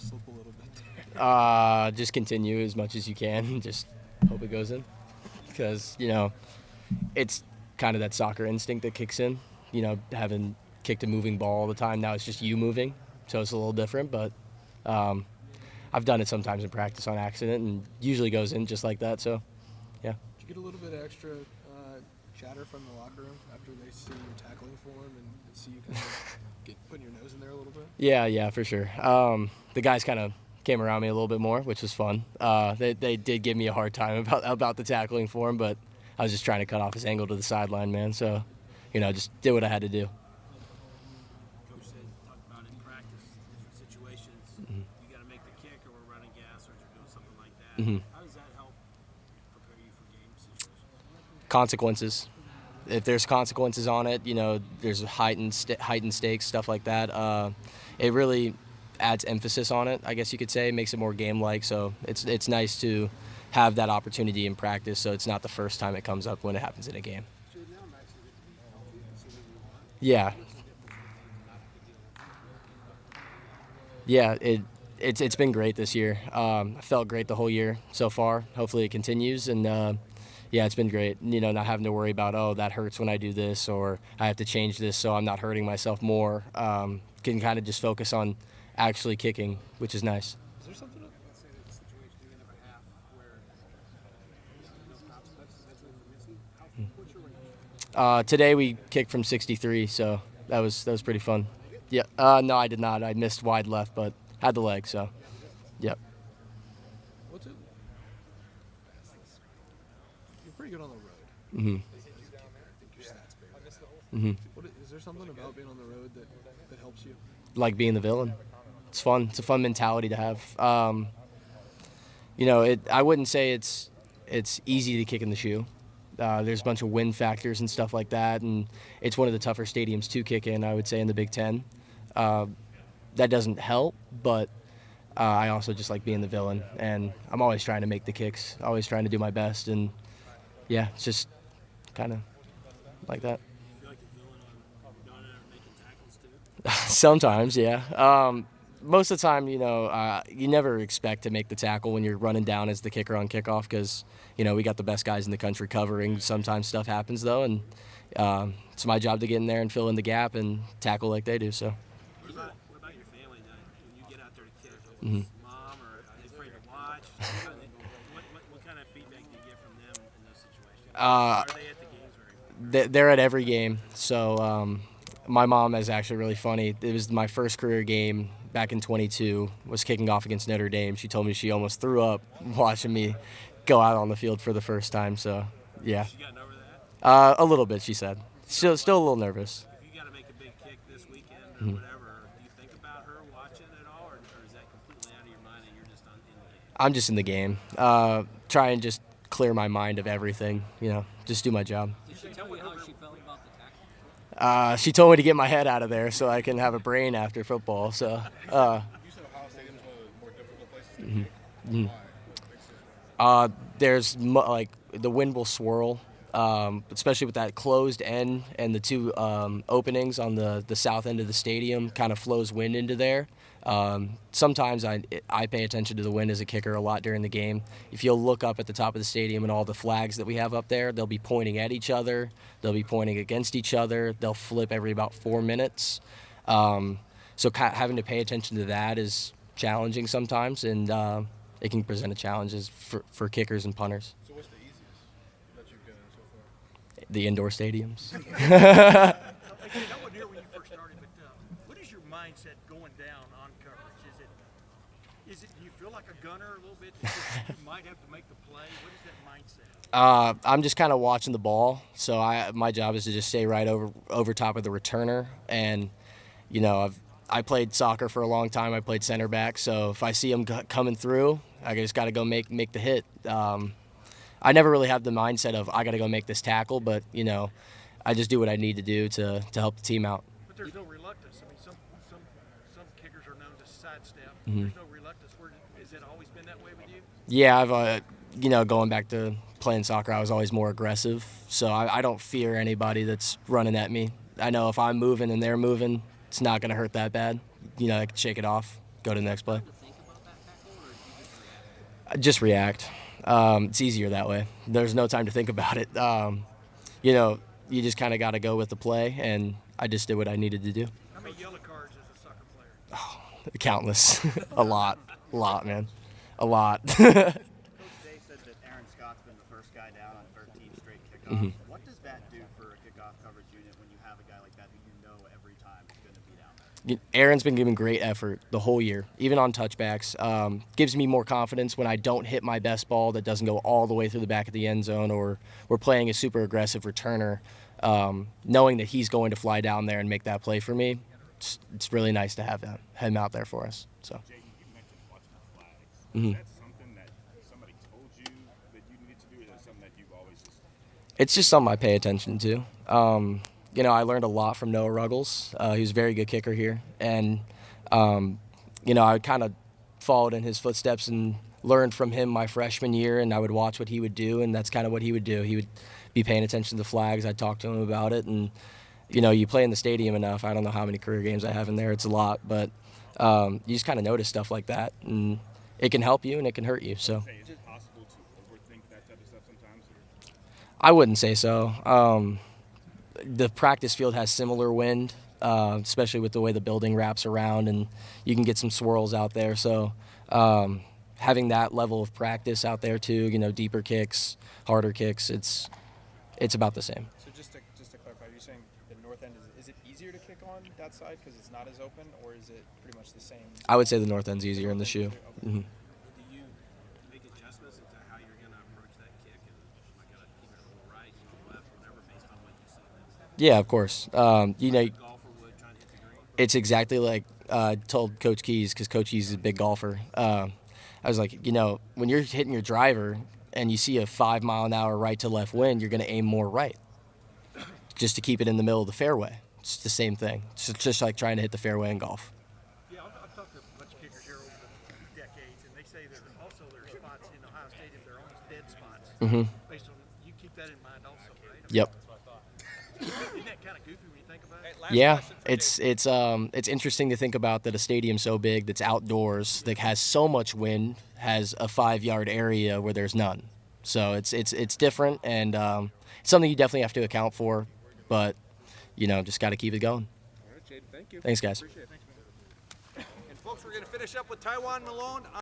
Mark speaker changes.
Speaker 1: slip a little bit there?
Speaker 2: Just continue as much as you can. Just hope it goes in. Because, it's kind of that soccer instinct that kicks in. Having kicked a moving ball all the time. Now it's just you moving. So it's a little different. But I've done it sometimes in practice on accident and usually goes in just like that. So, yeah.
Speaker 1: Did you get a little bit of extra chatter from the locker room after they see you tackling for him and see you kind of putting your nose in there a little bit?
Speaker 2: Yeah, for sure. The guys kind of came around me a little bit more, which was fun. They did give me a hard time about the tackling for him, but I was just trying to cut off his angle to the sideline, man. So, just did what I had to do.
Speaker 3: Coach said, talk about in practice, different situations. You got to make the kick, or we're running gas, or you're doing something like that. How does that help prepare you for game situations?
Speaker 2: Consequences. If there's consequences on it, there's heightened stakes, stuff like that. It really adds emphasis on it, I guess you could say. It makes it more game-like. So it's nice to have that opportunity in practice, so it's not the first time it comes up when it happens in a game. Yeah. Yeah, it's been great this year. I felt great the whole year so far. Hopefully it continues, and yeah, it's been great. Not having to worry about, that hurts when I do this, or I have to change this so I'm not hurting myself more. Can kind of just focus on actually kicking, which is nice.
Speaker 1: Is there something about the situation you end up a half where no consequences for missing? What's your range?
Speaker 2: Today we kicked from 63, so that was pretty fun. Yeah. No, I did not. I missed wide left, but had the leg, so yep.
Speaker 1: What's it? You're pretty good on the road.
Speaker 2: Mm-hmm.
Speaker 1: Is there something about being on the road that helps you?
Speaker 2: Like being the villain. It's fun. It's a fun mentality to have. I wouldn't say it's easy to kick in the shoe. There's a bunch of wind factors and stuff like that, and it's one of the tougher stadiums to kick in, I would say, in the Big Ten. That doesn't help, but I also just like being the villain, and I'm always trying to make the kicks, always trying to do my best, and yeah, it's just kind of like that.
Speaker 3: You feel like the villain on going out and making tackles too?
Speaker 2: Sometimes, yeah. Most of the time, you never expect to make the tackle when you're running down as the kicker on kickoff because, we got the best guys in the country covering. Sometimes stuff happens, though, and it's my job to get in there and fill in the gap and tackle like they do. So.
Speaker 3: What about your family now? When you get out there to kick, mom, or are they afraid to watch? What kind of feedback do you get from them in those situations? Are they at the games very much?
Speaker 2: They're at every game. So my mom is actually really funny. It was my first career game back in 22, was kicking off against Notre Dame. She told me she almost threw up watching me go out on the field for the first time. So, yeah.
Speaker 3: She gotten over that?
Speaker 2: A little bit, she said. Still a little nervous.
Speaker 3: If you got to make a big kick this weekend or whatever, do you think about her watching at all, or is that completely out of your mind and you're just in the game?
Speaker 2: I'm just in the game. Try and just clear my mind of everything, just do my job.
Speaker 4: Did she tell you how she felt about the tackle?
Speaker 2: She told me to get my head out of there so I can have a brain after football. So,
Speaker 5: You said Ohio Stadium is one of the more difficult places to kick. Why?
Speaker 2: there's the wind will swirl, especially with that closed end and the two openings on the south end of the stadium. Kind of flows wind into there. Sometimes I pay attention to the wind as a kicker a lot during the game. If you'll look up at the top of the stadium and all the flags that we have up there, they'll be pointing at each other. They'll be pointing against each other. They'll flip every about 4 minutes. So having to pay attention to that is challenging sometimes, and it can present a challenges for kickers and punters.
Speaker 5: So what's the easiest that you've been in so far?
Speaker 2: The indoor stadiums.
Speaker 6: I wasn't here when you first started, but what is your mindset going down on coverage? Is it do you feel like a gunner a little bit? You might have to make the play. What is that mindset?
Speaker 2: I'm just kind of watching the ball, so my job is to just stay right over top of the returner. And I played soccer for a long time. I played center back, so if I see him coming through, I just got to go make the hit. I never really have the mindset of I got to go make this tackle, but I just do what I need to do to help the team out.
Speaker 6: But there's no reluctance. I mean, some kickers are known to sidestep. There's no reluctance. Has it always been that way with you?
Speaker 2: Yeah, I've going back to playing soccer, I was always more aggressive, so I don't fear anybody that's running at me. I know if I'm moving and they're moving, it's not going to hurt that bad. I can shake it off, go to the next play.
Speaker 4: To think
Speaker 2: Just react. It's easier that way. There's no time to think about it. You know, you just kind of got to go with the play, and I just did what I needed to do.
Speaker 6: How many yellow cards as a soccer player?
Speaker 2: Countless. A lot, man. A lot.
Speaker 7: Coach Day said that Aaron Scott's been the first guy down on 13 straight kickoffs. What does that do for a kickoff coverage unit when you have a guy like that who you know every time is going to be down there?
Speaker 2: Aaron's been giving great effort the whole year, even on touchbacks. Gives me more confidence when I don't hit my best ball that doesn't go all the way through the back of the end zone, or we're playing a super aggressive returner. Knowing that he's going to fly down there and make that play for me, it's really nice to have him out there for us. So.
Speaker 5: Jayden, you mentioned watching the flags. Is that something that somebody told you that you needed to do, or is that something that you've always just...
Speaker 2: It's just something I pay attention to. You know, I learned a lot from Noah Ruggles. He was a very good kicker here. And, you know, I kind of followed in his footsteps and learned from him my freshman year, and I would watch what he would do, and that's kind of what he would do. He would be paying attention to the flags. I'd talk to him about it. And, you know, you play in the stadium enough. I don't know how many career games I have in there. It's a lot. But you just kind of notice stuff like that. And it can help you and it can hurt you. So.
Speaker 5: Is it possible to overthink that type of stuff sometimes? Or?
Speaker 2: I wouldn't say so. The practice field has similar wind, especially with the way the building wraps around, and you can get some swirls out there. So having that level of practice out there too, you know, deeper kicks, harder kicks, it's about the same.
Speaker 8: So just to clarify, you're saying the north end is it easier to kick on that side because it's not as open, or is it pretty much the same?
Speaker 2: I would say the north end's easier in the shoe. Mm-hmm.
Speaker 3: Do you make adjustments into how you're going to approach that kick? And am I going to keep it a little right, a little left, whatever, based on what you see?
Speaker 2: Yeah, of course. You know,
Speaker 3: Golfer would trying to hit the green.
Speaker 2: it's exactly like I told Coach Keys, because Coach Keys is a big golfer. I was like, you know, when you're hitting your driver and you see a 5 mile an hour right to left wind, you're going to aim more right, just to keep it in the middle of the fairway. It's the same thing. It's just like trying to hit the fairway in golf.
Speaker 6: Yeah, I've talked to a bunch of kickers here over the decades, and they say there are spots in Ohio Stadium, they're almost dead spots. Based on, you keep that in mind also, right?
Speaker 2: Yep.
Speaker 6: Isn't that kind of goofy when you think about it?
Speaker 2: Yeah, it's interesting to think about that a stadium so big that's outdoors that has so much wind has a 5-yard area where there's none. So it's different, and it's something you definitely have to account for, but you know, just got to keep it going.
Speaker 5: All right, Jayden, thank you.
Speaker 2: Thanks, guys.
Speaker 5: Appreciate it.
Speaker 6: And folks, we're going to finish up with Taiwan Malone.